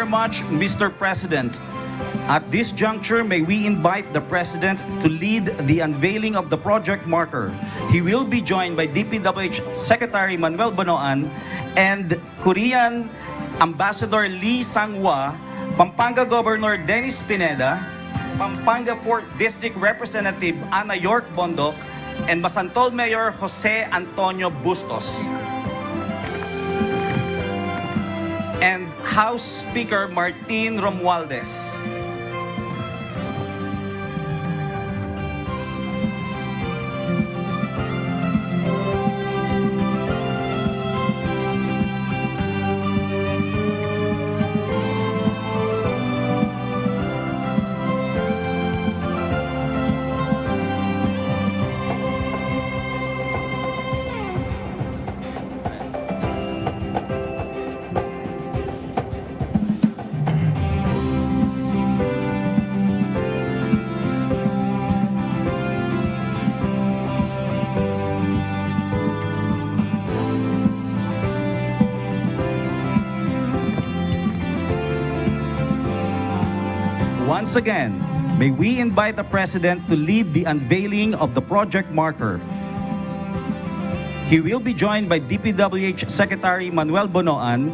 very much, Mr. President. At this juncture, may we invite the President to lead the unveiling of the project marker. He will be joined by DPWH Secretary Manuel Bonoan and Korean Ambassador Lee Sang-hwa, Pampanga Governor Dennis Pineda, Pampanga 4th District Representative Ana York Bondok, and Masantol Mayor Jose Antonio Bustos. And House Speaker Martin Romualdez. Once again, may we invite the President to lead the unveiling of the project marker. He will be joined by DPWH Secretary Manuel Bonoan,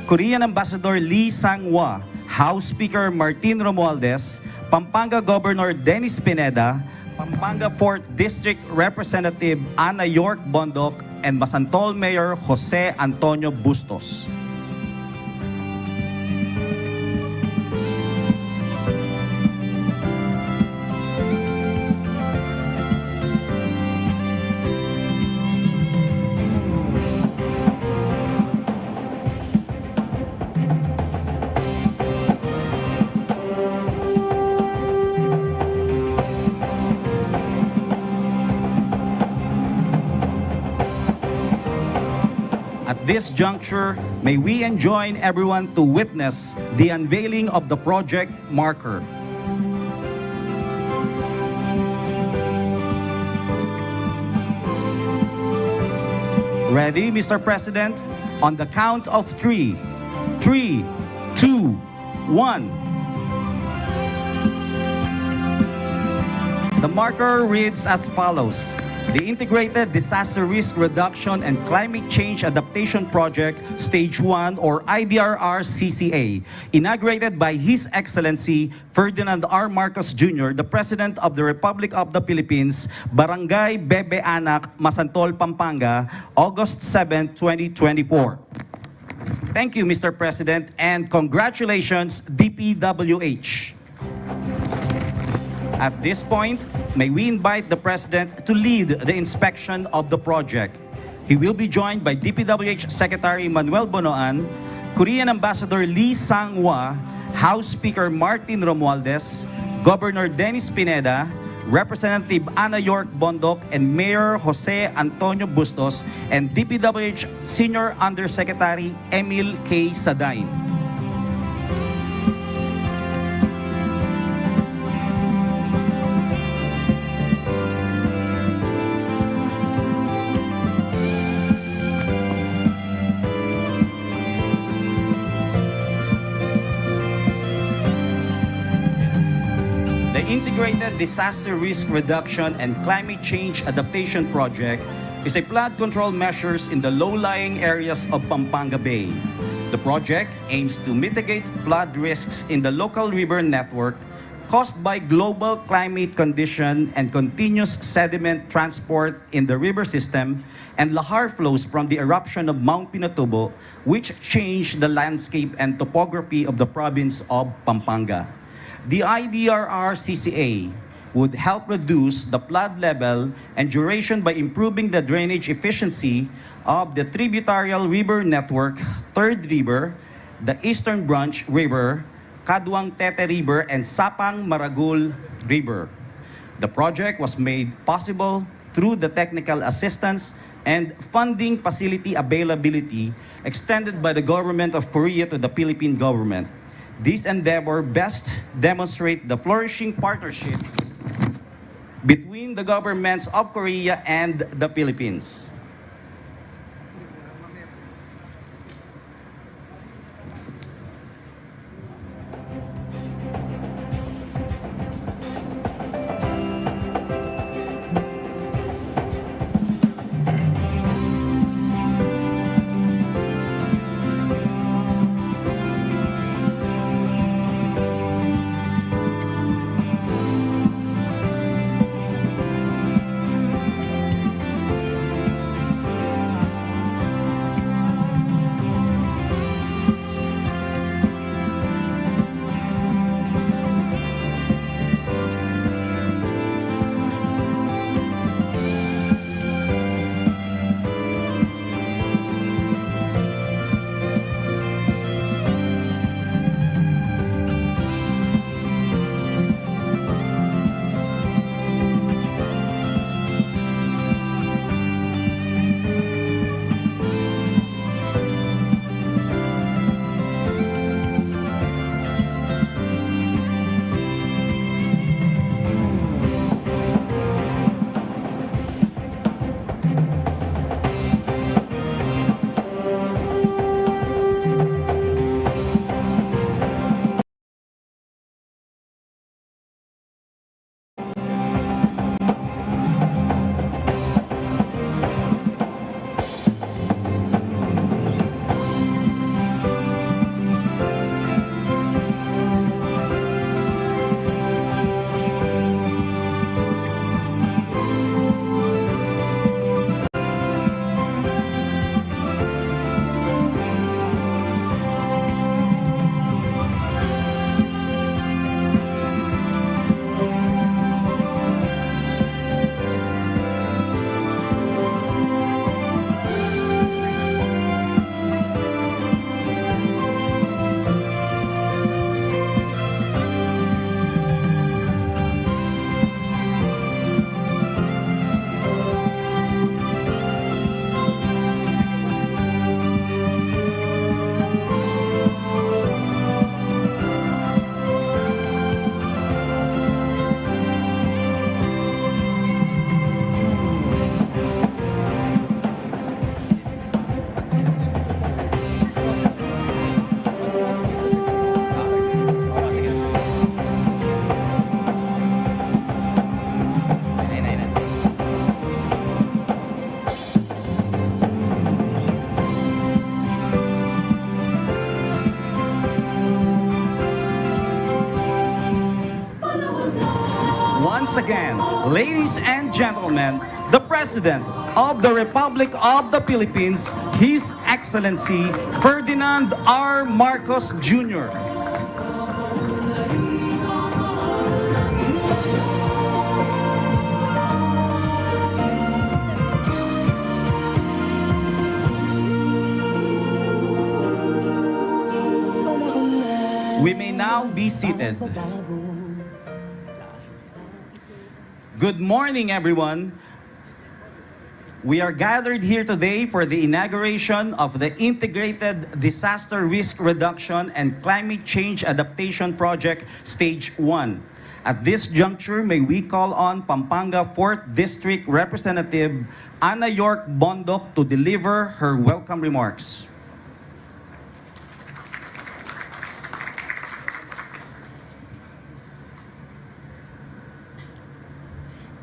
Korean Ambassador Lee Sang-hwa, House Speaker Martin Romualdez, Pampanga Governor Dennis Pineda, Pampanga 4th District Representative Ana York Bondok, and Masantol Mayor Jose Antonio Bustos. At this juncture, may we enjoin everyone to witness the unveiling of the project marker. Ready, Mr. President? On the count of 3. 3, 2, 1. The marker reads as follows. The Integrated Disaster Risk Reduction and Climate Change Adaptation Project, Stage 1 or IDRR-CCA, inaugurated by His Excellency Ferdinand R. Marcos Jr., the President of the Republic of the Philippines, Barangay Bebe Anak, Masantol, Pampanga, August 7, 2024. Thank you, Mr. President, and congratulations, DPWH. At this point, may we invite the President to lead the inspection of the project. He will be joined by DPWH Secretary Manuel Bonoan, Korean Ambassador Lee Sang-hwa, House Speaker Martin Romualdez, Governor Dennis Pineda, Representative Ana York Bondok, and Mayor Jose Antonio Bustos, and DPWH Senior Undersecretary Emil K. Sadain. The Integrated Disaster Risk Reduction and Climate Change Adaptation Project is a flood control measures in the low-lying areas of Pampanga Bay. The project aims to mitigate flood risks in the local river network caused by global climate condition and continuous sediment transport in the river system and lahar flows from the eruption of Mount Pinatubo, which changed the landscape and topography of the province of Pampanga. The IDRR-CCA would help reduce the flood level and duration by improving the drainage efficiency of the tributarial river network, Third River, the Eastern Branch River, Kaduang Tete River, and Sapang Maragul River. The project was made possible through the technical assistance and funding facility availability extended by the Government of Korea to the Philippine government. This endeavor best demonstrates the flourishing partnership between the governments of Korea and the Philippines. once again, ladies and gentlemen, the President of the Republic of the Philippines, His Excellency Ferdinand R. Marcos Jr. We may now be seated. Good morning, everyone. We are gathered here today for the inauguration of the Integrated Disaster Risk Reduction and Climate Change Adaptation Project Stage 1. At this juncture, may we call on Pampanga 4th District Representative Ana York Bondok to deliver her welcome remarks.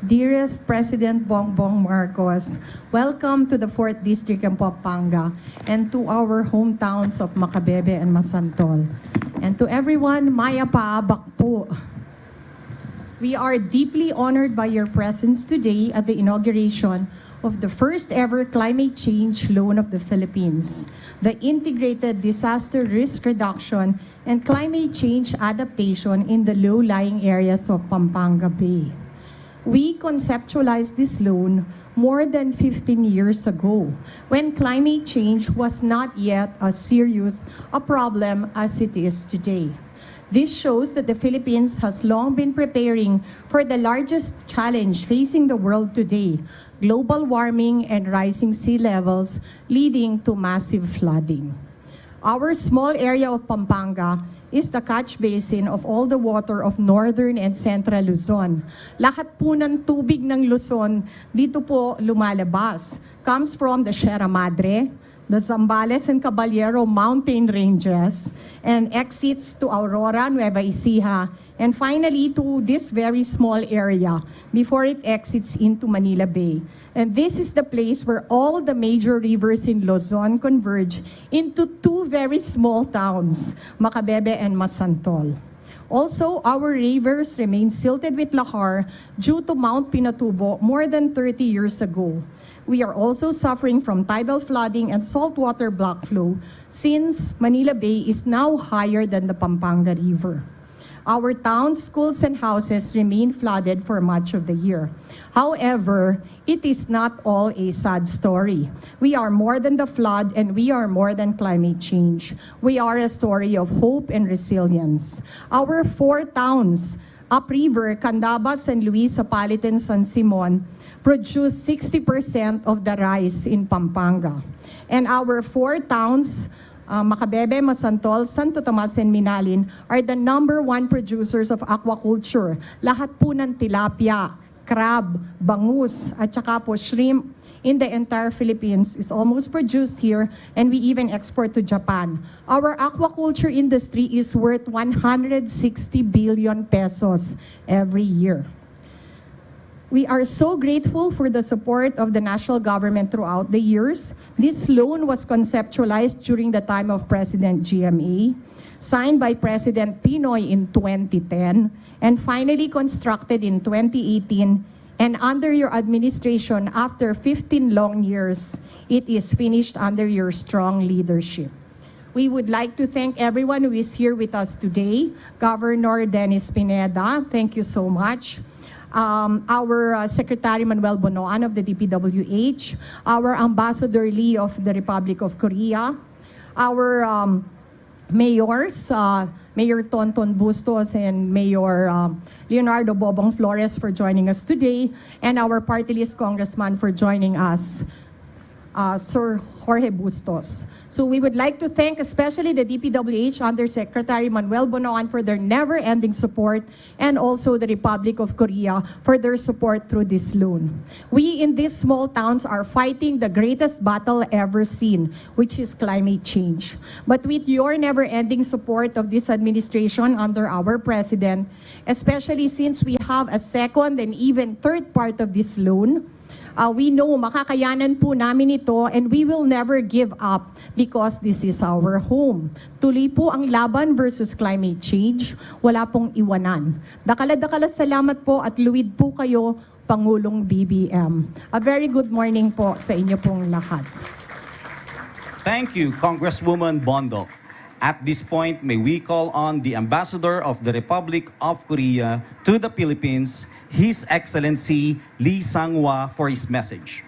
Dearest President Bongbong Marcos, welcome to the 4th District of Pampanga and to our hometowns of Macabebe and Masantol. And to everyone, Maya Paabak po. We are deeply honored by your presence today at the inauguration of the first ever climate change loan of the Philippines, the Integrated Disaster Risk Reduction and Climate Change Adaptation in the low-lying areas of Pampanga Bay. We conceptualized this loan more than 15 years ago, when climate change was not yet as serious a problem as it is today. This shows that the Philippines has long been preparing for the largest challenge facing the world today, global warming and rising sea levels leading to massive flooding. Our small area of Pampanga is the catch basin of all the water of northern and central Luzon. Lahat po ng tubig ng Luzon dito po lumalabas. Comes from the Sierra Madre, the Zambales and Caballero mountain ranges, and exits to Aurora, Nueva Ecija, and finally to this very small area before it exits into Manila Bay. And this is the place where all the major rivers in Luzon converge into two very small towns, Macabebe and Masantol. Also, our rivers remain silted with lahar due to Mount Pinatubo more than 30 years ago. We are also suffering from tidal flooding and saltwater block flow since Manila Bay is now higher than the Pampanga River. Our towns, schools, and houses remain flooded for much of the year. However, it is not all a sad story. We are more than the flood, and we are more than climate change. We are a story of hope and resilience. Our 4 towns, upriver, Candaba, San Luis, Sapalit, and San Simon, produce 60% of the rice in Pampanga. And our 4 towns, Macabebe, Masantol, Santo Tomas, and Minalin, are the #1 producers of aquaculture. Lahat po ng tilapia, crab, bangus, at saka po shrimp in the entire Philippines is almost produced here, and we even export to Japan. Our aquaculture industry is worth 160 billion pesos every year. We are so grateful for the support of the national government throughout the years. This loan was conceptualized during the time of President GMA, signed by President Pinoy in 2010, and finally constructed in 2018. And under your administration, after 15 long years, it is finished under your strong leadership. We would like to thank everyone who is here with us today. Governor Dennis Pineda, thank you so much. Our Secretary Manuel Bonoan of the DPWH, our Ambassador Lee of the Republic of Korea, our mayors, Mayor Tonton Bustos and Mayor Leonardo Bobong Flores for joining us today, and our party list congressman for joining us, Sir Jorge Bustos. So we would like to thank especially the DPWH Undersecretary Manuel Bonoan for their never-ending support, and also the Republic of Korea for their support through this loan. We in these small towns are fighting the greatest battle ever seen, which is climate change. But with your never-ending support of this administration under our president, especially since we have a second and even third part of this loan, We know makakayanan po namin ito and we will never give up because this is our home. Tuloy po ang laban versus climate change. Wala pong iwanan. Dakala-dakala salamat po at luwid po kayo, Pangulong BBM. A very good morning po sa inyo pong lahat. Thank you, Congresswoman Bondok. At this point, may we call on the Ambassador of the Republic of Korea to the Philippines, His Excellency Lee Sang-hwa, for his message.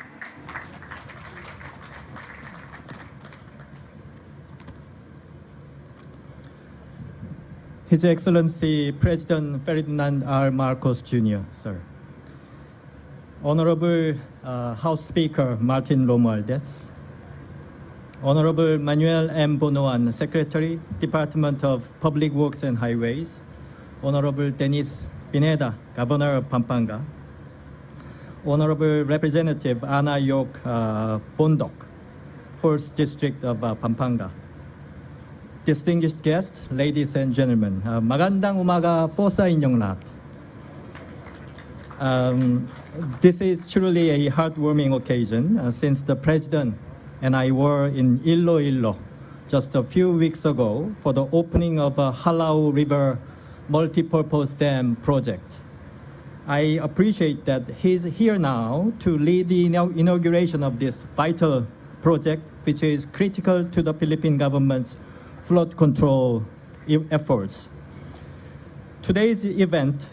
His Excellency President Ferdinand R. Marcos Jr., sir. Honorable House Speaker Martin Romualdez, Honorable Manuel M. Bonoan, Secretary, Department of Public Works and Highways, Honorable Dennis Pineda, Governor of Pampanga, Honorable Representative Ana Yok Bondok, 1st District of Pampanga. Distinguished guests, ladies and gentlemen, magandang umaga po sa inyong lahat. This is truly a heartwarming occasion since the President and I were in Iloilo just a few weeks ago for the opening of a Halau River multipurpose dam project. I appreciate that he's here now to lead the inauguration of this vital project, which is critical to the Philippine government's flood control efforts. Today's event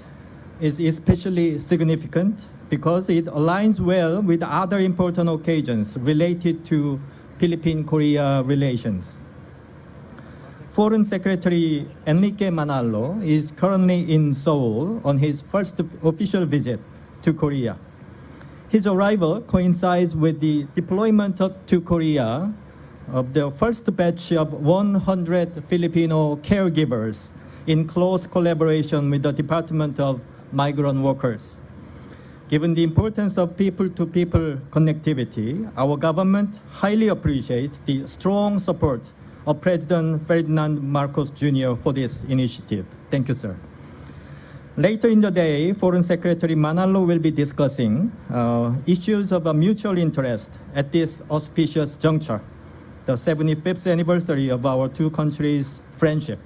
is especially significant because it aligns well with other important occasions related to Philippine-Korea relations. Foreign Secretary Enrique Manalo is currently in Seoul on his first official visit to Korea. His arrival coincides with the deployment to Korea of the first batch of 100 Filipino caregivers in close collaboration with the Department of Migrant Workers. Given the importance of people-to-people connectivity, our government highly appreciates the strong support of President Ferdinand Marcos Jr. for this initiative. Thank you, sir. Later in the day, Foreign Secretary Manalo will be discussing issues of a mutual interest at this auspicious juncture, the 75th anniversary of our two countries' friendship.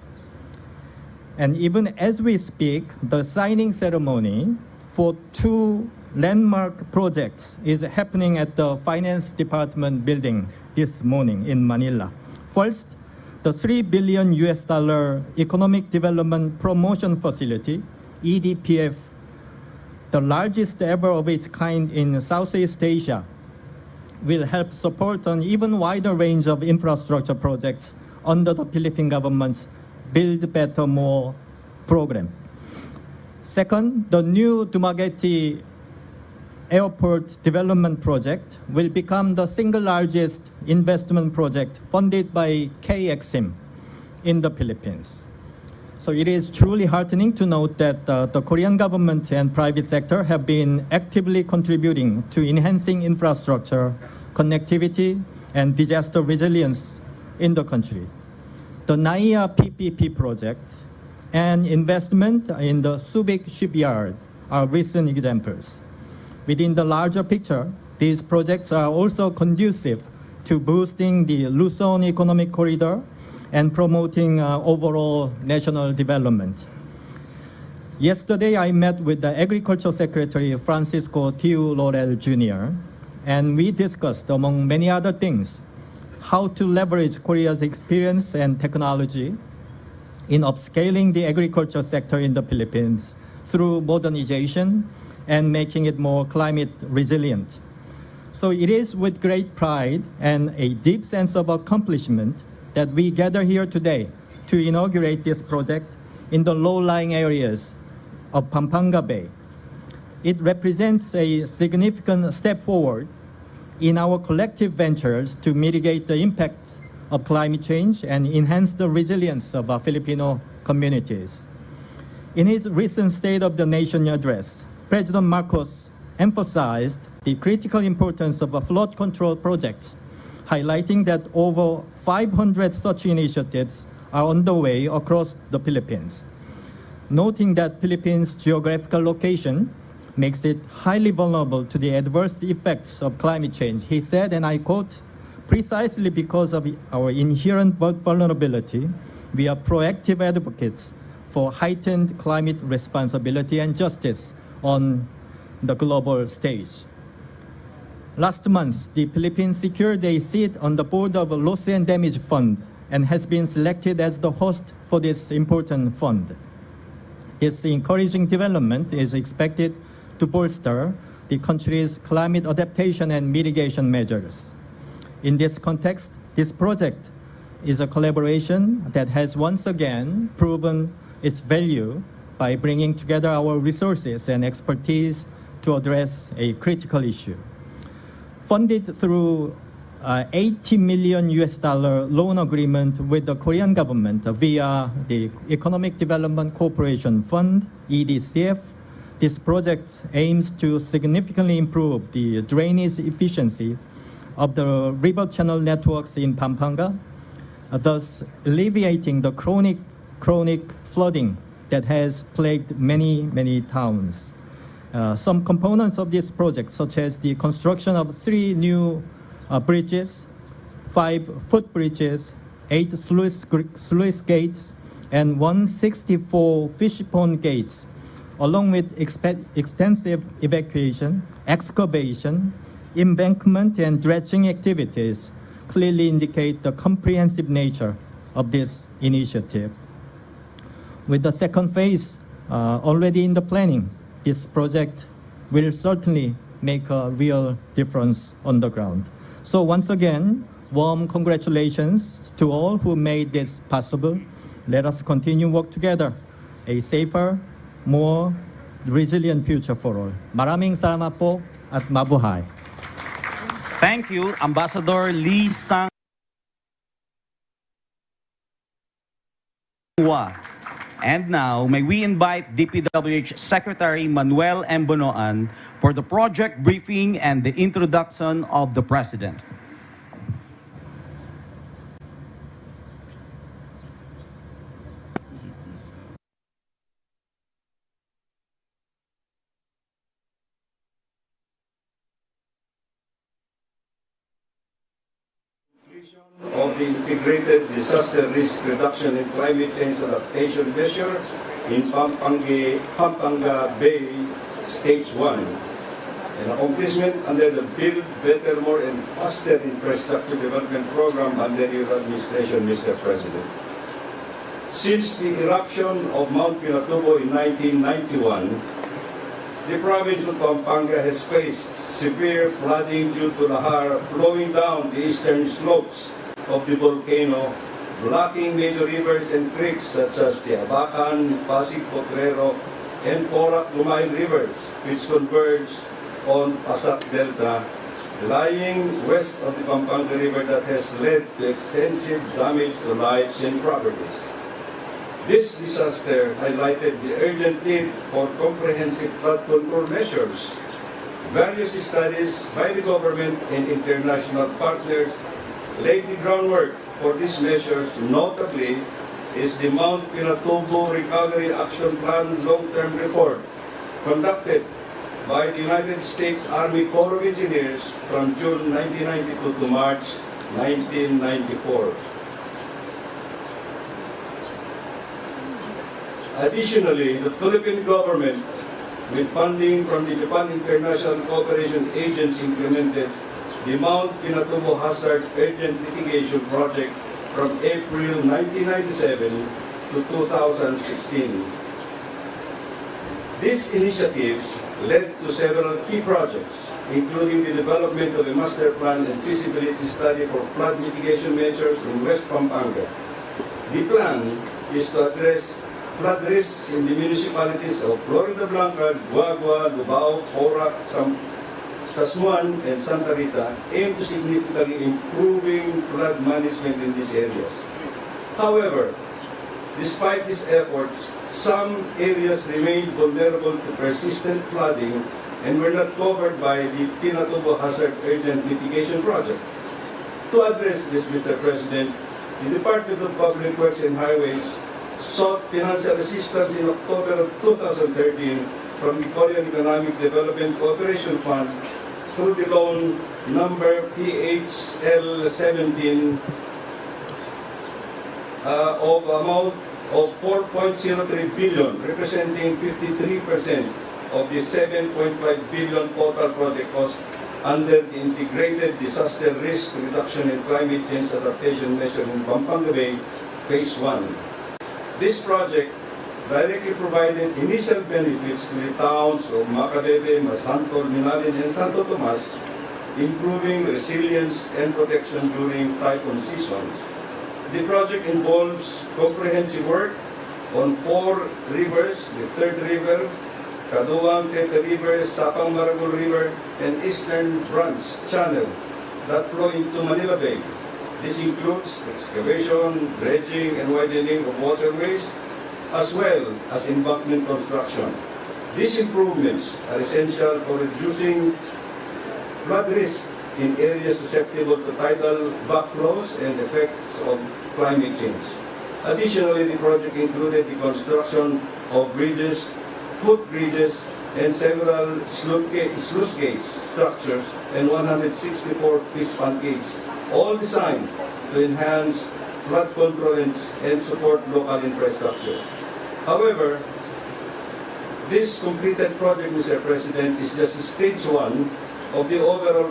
And even as we speak, the signing ceremony for two landmark projects is happening at the Finance Department building this morning in Manila. First, the $3 billion Economic Development Promotion Facility, EDPF, the largest ever of its kind in Southeast Asia, will help support an even wider range of infrastructure projects under the Philippine government's Build Better More program. Second, the new Dumaguete Airport Development Project will become the single largest investment project funded by KXIM in the Philippines. So it is truly heartening to note that the Korean government and private sector have been actively contributing to enhancing infrastructure, connectivity, and disaster resilience in the country. The NAIA PPP project and investment in the Subic shipyard are recent examples. Within the larger picture, these projects are also conducive to boosting the Luzon Economic Corridor and promoting overall national development. Yesterday, I met with the Agriculture Secretary Francisco Tiu Laurel Jr., and we discussed, among many other things, how to leverage Korea's experience and technology in upscaling the agriculture sector in the Philippines through modernization and making it more climate resilient. So it is with great pride and a deep sense of accomplishment that we gather here today to inaugurate this project in the low-lying areas of Pampanga Bay. It represents a significant step forward in our collective ventures to mitigate the impacts of climate change and enhance the resilience of our Filipino communities. In his recent State of the Nation address, President Marcos emphasized the critical importance of flood control projects, highlighting that over 500 such initiatives are underway across the Philippines. Noting that Philippines' geographical location makes it highly vulnerable to the adverse effects of climate change. He said, and I quote, "Precisely because of our inherent vulnerability, we are proactive advocates for heightened climate responsibility and justice on the global stage." Last month, the Philippines secured a seat on the board of Loss and Damage Fund and has been selected as the host for this important fund. This encouraging development is expected to bolster the country's climate adaptation and mitigation measures. In this context, this project is a collaboration that has once again proven its value by bringing together our resources and expertise to address a critical issue. Funded through $80 million loan agreement with the Korean government via the Economic Development Cooperation Fund, EDCF, this project aims to significantly improve the drainage efficiency of the river channel networks in Pampanga, thus alleviating the chronic flooding that has plagued many towns. Some components of this project, such as the construction of 3 new bridges, 5 footbridges, 8 sluice gates, and 164 fish pond gates, along with extensive evacuation, excavation, embankment, and dredging activities, clearly indicate the comprehensive nature of this initiative. With the second phase already in the planning, this project will certainly make a real difference on the ground. So once again, warm congratulations to all who made this possible. Let us continue work together, a safer, more resilient future for all. Maraming salamat po at mabuhay. Thank you, Ambassador Lee Sang-hwa. And now, may we invite DPWH Secretary Manuel M. Bonoan for the project briefing and the introduction of the President. Of the integrated disaster risk reduction and climate change adaptation measure in Pampanga Bay Stage 1, an accomplishment under the Build Better, More and Faster Infrastructure Development Program under your administration, Mr. President. Since the eruption of Mount Pinatubo in 1991, the province of Pampanga has faced severe flooding due to lahar flowing down the eastern slopes of the volcano, blocking major rivers and creeks such as the Abacan, Pasig Potrero, and Porac Lumayan rivers, which converge on Pasak Delta, lying west of the Pampanga River, that has led to extensive damage to lives and properties. This disaster highlighted the urgent need for comprehensive flood control measures. Various studies by the government and international partners laid the groundwork for these measures. Notably is the Mount Pinatubo Recovery Action Plan long-term report conducted by the United States Army Corps of Engineers from June 1992 to March 1994. Additionally, the Philippine government, with funding from the Japan International Cooperation Agency, implemented the Mount Pinatubo Hazard Urgent Mitigation Project from April 1997 to 2016. These initiatives led to several key projects, including the development of a master plan and feasibility study for flood mitigation measures in West Pampanga. The plan is to address flood risks in the municipalities of Florida Blanca, Guagua, Lubao, Porac, Sasmuan, and Santa Rita, aim to significantly improving flood management in these areas. However, despite these efforts, some areas remained vulnerable to persistent flooding and were not covered by the Pinatubo Hazard Urgent Mitigation Project. To address this, Mr. President, the Department of Public Works and Highways sought financial assistance in October of 2013 from the Korean Economic Development Cooperation Fund through the loan number PHL17 of amount of 4.03 billion, representing 53% of the 7.5 billion total project cost under the Integrated Disaster Risk Reduction and Climate Change Adaptation Measure in Pampanga Bay, Phase 1. This project directly provided initial benefits to the towns of Macabebe, Masantol, Minalin, and Santo Tomas, improving resilience and protection during typhoon seasons. The project involves comprehensive work on 4 rivers, the Third River, Kaduang, Tete River, Sapang Maragol River, and Eastern Branch Channel that flow into Manila Bay. This includes excavation, dredging, and widening of waterways, as well as embankment construction. These improvements are essential for reducing flood risk in areas susceptible to tidal backflows and effects of climate change. Additionally, the project included the construction of bridges, footbridges, and several sluice gates structures and 164 fish pond gates, all designed to enhance flood control and support local infrastructure. However, this completed project, Mr. President, is just stage 1 of the overall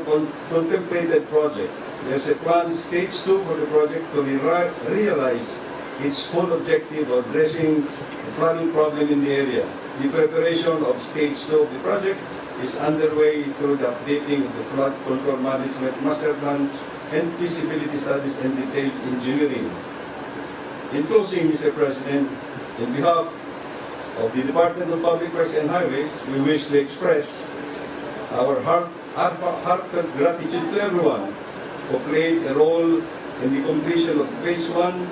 contemplated project. There's a planned stage 2 for the project to realize its full objective of addressing the flooding problem in the area. The preparation of stage 2 of the project is underway through the updating of the flood control management master plan and feasibility studies and detailed engineering. In closing, Mr. President, on behalf of the Department of Public Works and Highways, we wish to express our heartfelt gratitude to everyone who played a role in the completion of Phase 1,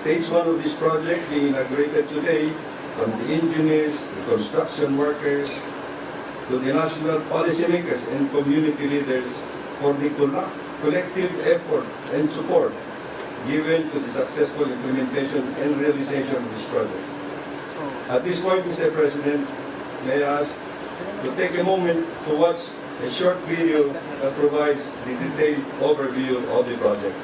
Stage 1 of this project being inaugurated today, from the engineers, the construction workers, to the national policymakers and community leaders for the collective effort and support given to the successful implementation and realization of this project. At this point, Mr. President, may I ask to take a moment to watch a short video that provides the detailed overview of the project.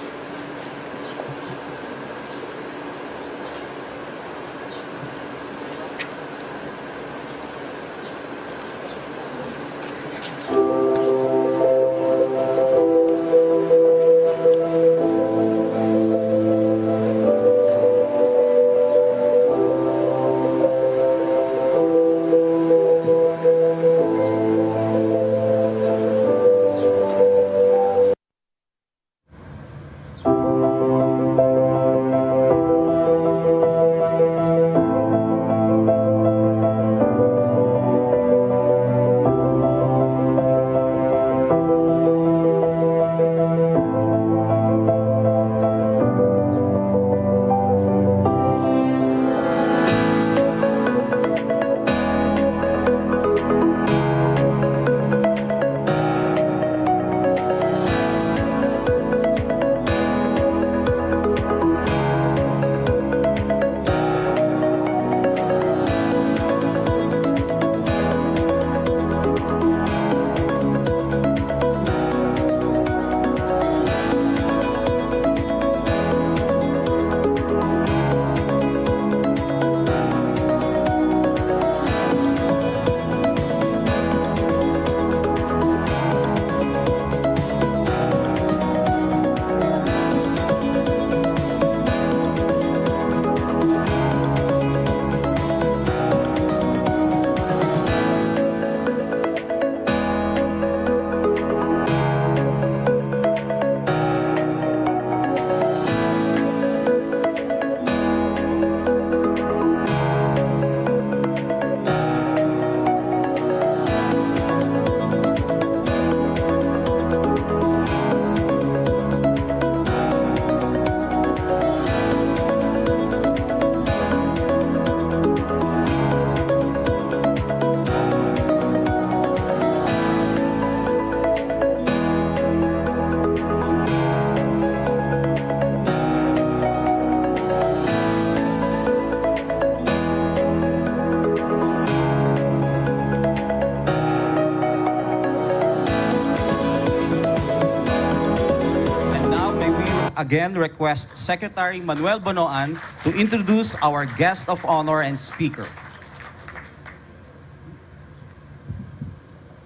again request Secretary Manuel Bonoan to introduce our guest of honor and speaker.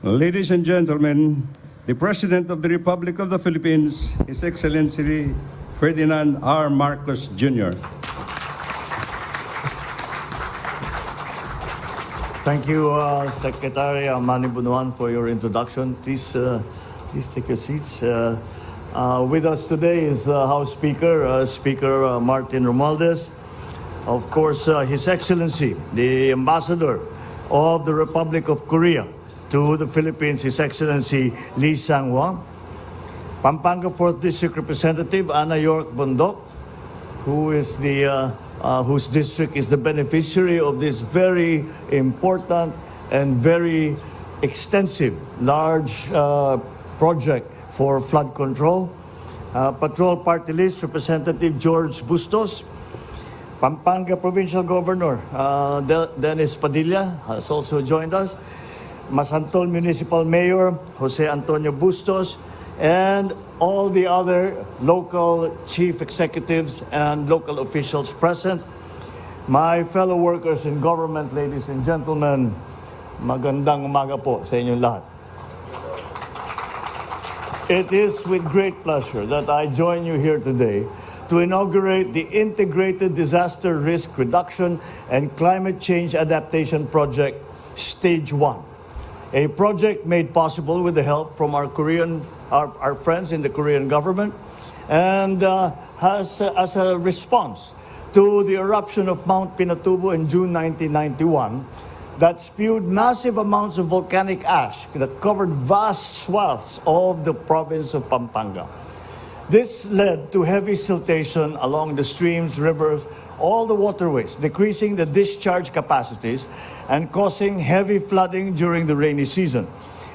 Ladies and gentlemen, the President of the Republic of the Philippines, His Excellency Ferdinand R. Marcos Jr. Thank you, Secretary Manny Bunuan, for your introduction. Please take your seats. With us today is House Speaker, Speaker Martin Romualdez. Of course, His Excellency, the Ambassador of the Republic of Korea to the Philippines, His Excellency Lee Sang-hwa. Pampanga 4th District Representative Ana York Bondok, who is whose district is the beneficiary of this very important and very extensive, large project for flood control. Patrol Party List Representative George Bustos. Pampanga Provincial Governor Dennis Padilla has also joined us. Masantol Municipal Mayor Jose Antonio Bustos, and all the other local chief executives and local officials present. My fellow workers in government, ladies and gentlemen, magandang umaga po sa inyong lahat. It is with great pleasure that I join you here today to inaugurate the Integrated Disaster Risk Reduction and Climate Change Adaptation Project, Stage 1. A project made possible with the help from our friends in the Korean government, and as a response to the eruption of Mount Pinatubo in June 1991 that spewed massive amounts of volcanic ash that covered vast swaths of the province of Pampanga. This led to heavy siltation along the streams, rivers, all the waterways, decreasing the discharge capacities and causing heavy flooding during the rainy season,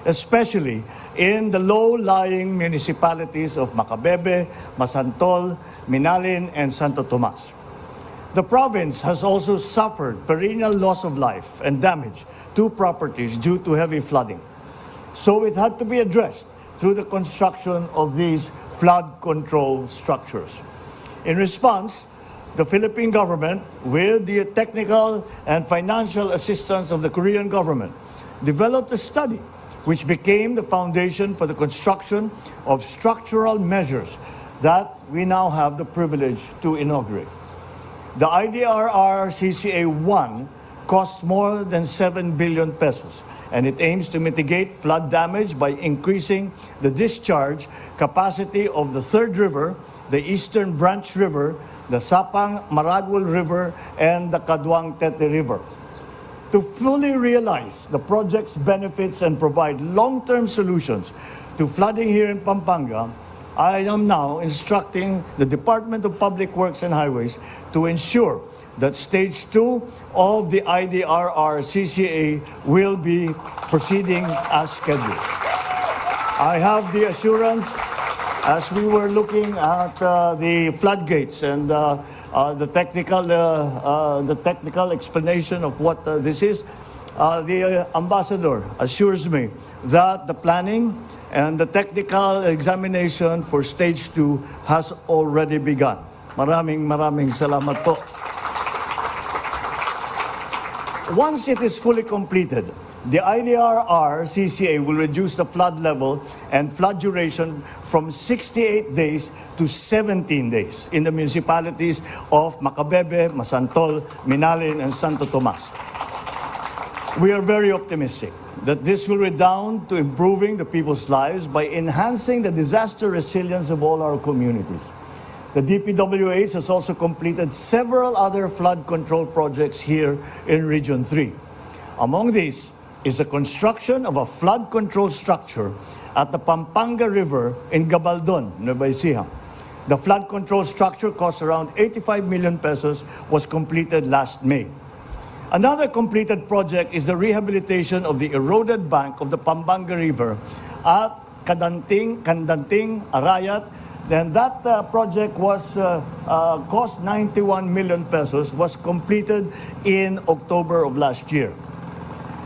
especially in the low-lying municipalities of Macabebe, Masantol, Minalin, and Santo Tomas. The province has also suffered perennial loss of life and damage to properties due to heavy flooding. So it had to be addressed through the construction of these flood control structures. In response, the Philippine government, with the technical and financial assistance of the Korean government, developed a study which became the foundation for the construction of structural measures that we now have the privilege to inaugurate. The IDRR CCA-1 costs more than 7 billion pesos, and it aims to mitigate flood damage by increasing the discharge capacity of the Third River, the Eastern Branch River, the Sapang Maragul River, and the Kaduang Tete River. To fully realize the project's benefits and provide long-term solutions to flooding here in Pampanga, I am now instructing the Department of Public Works and Highways to ensure that Stage 2 of the IDRR CCA will be proceeding as scheduled. I have the assurance, as we were looking at the floodgates and the technical explanation of what this is, the ambassador assures me that the planning and the technical examination for Stage 2 has already begun. Maraming salamat po. Once it is fully completed, the IDRR CCA will reduce the flood level and flood duration from 68 days to 17 days in the municipalities of Macabebe, Masantol, Minalin, and Santo Tomas. We are very optimistic that this will redound to improving the people's lives by enhancing the disaster resilience of all our communities. The DPWH has also completed several other flood control projects here in Region 3. Among these is the construction of a flood control structure at the Pampanga River in Gabaldon, Nueva Ecija. The flood control structure cost around 85 million pesos, was completed last May. Another completed project is the rehabilitation of the eroded bank of the Pampanga River at Kandanting, Arayat. Then that project was cost 91 million pesos, was completed in October of last year.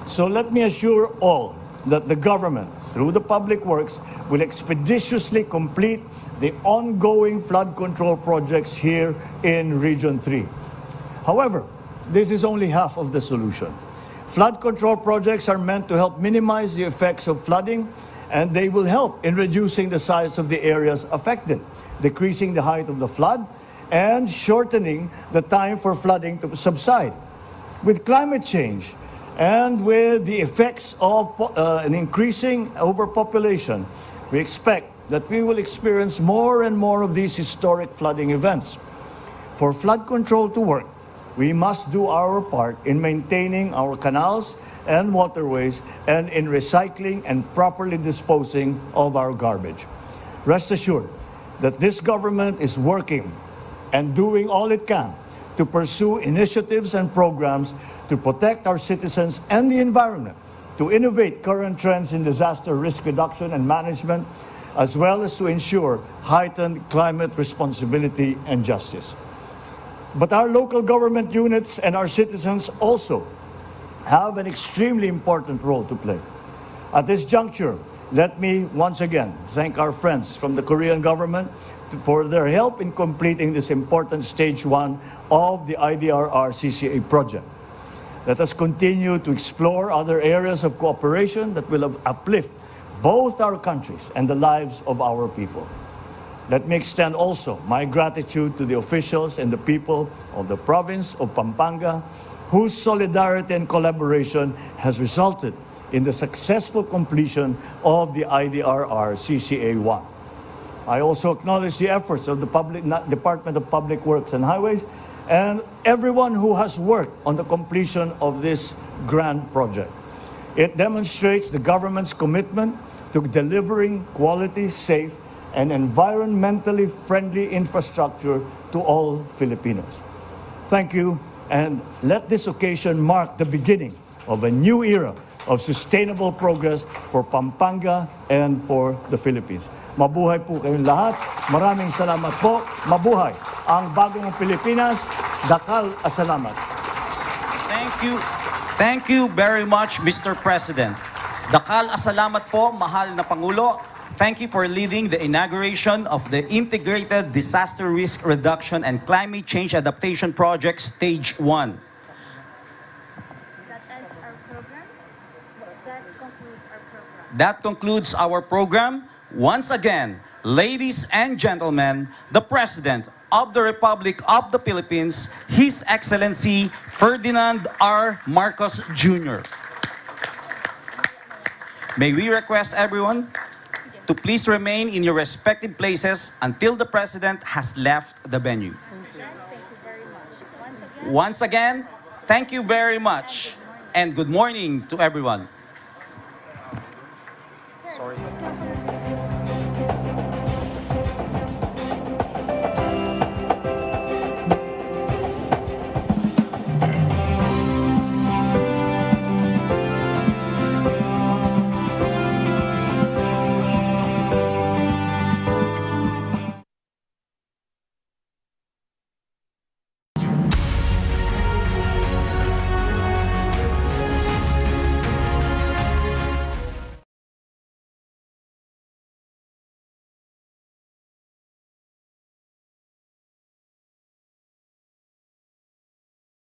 So let me assure all that the government, through the Public Works, will expeditiously complete the ongoing flood control projects here in Region 3. However, this is only half of the solution. Flood control projects are meant to help minimize the effects of flooding, and they will help in reducing the size of the areas affected, decreasing the height of the flood, and shortening the time for flooding to subside. With climate change and with the effects of an increasing overpopulation, we expect that we will experience more and more of these historic flooding events. For flood control to work, we must do our part in maintaining our canals and waterways and in recycling and properly disposing of our garbage. Rest assured that this government is working and doing all it can to pursue initiatives and programs to protect our citizens and the environment, to innovate current trends in disaster risk reduction and management, as well as to ensure heightened climate responsibility and justice. But our local government units and our citizens also have an extremely important role to play. At this juncture, let me once again thank our friends from the Korean government for their help in completing this important stage 1 of the IDRR-CCA project. Let us continue to explore other areas of cooperation that will uplift both our countries and the lives of our people. Let me extend also my gratitude to the officials and the people of the province of Pampanga, whose solidarity and collaboration has resulted in the successful completion of the IDRR-CCA-1. I also acknowledge the efforts of the Department of Public Works and Highways and everyone who has worked on the completion of this grand project. It demonstrates the government's commitment to delivering quality, safe, and environmentally friendly infrastructure to all Filipinos. Thank you, and let this occasion mark the beginning of a new era of sustainable progress for Pampanga and for the Philippines. Mabuhay po kayong lahat. Maraming salamat po. Mabuhay ang bagong Pilipinas. Dakal asalamat. Thank you. Thank you very much, Mr. President. Dakal asalamat po, mahal na Pangulo. Thank you for leading the inauguration of the Integrated Disaster Risk Reduction and Climate Change Adaptation Project Stage 1. That concludes our program. Once again, ladies and gentlemen, the President of the Republic of the Philippines, His Excellency Ferdinand R. Marcos Jr. May we request everyone to please remain in your respective places until the President has left the venue. Once again, thank you very much, and good morning to everyone. Sorry.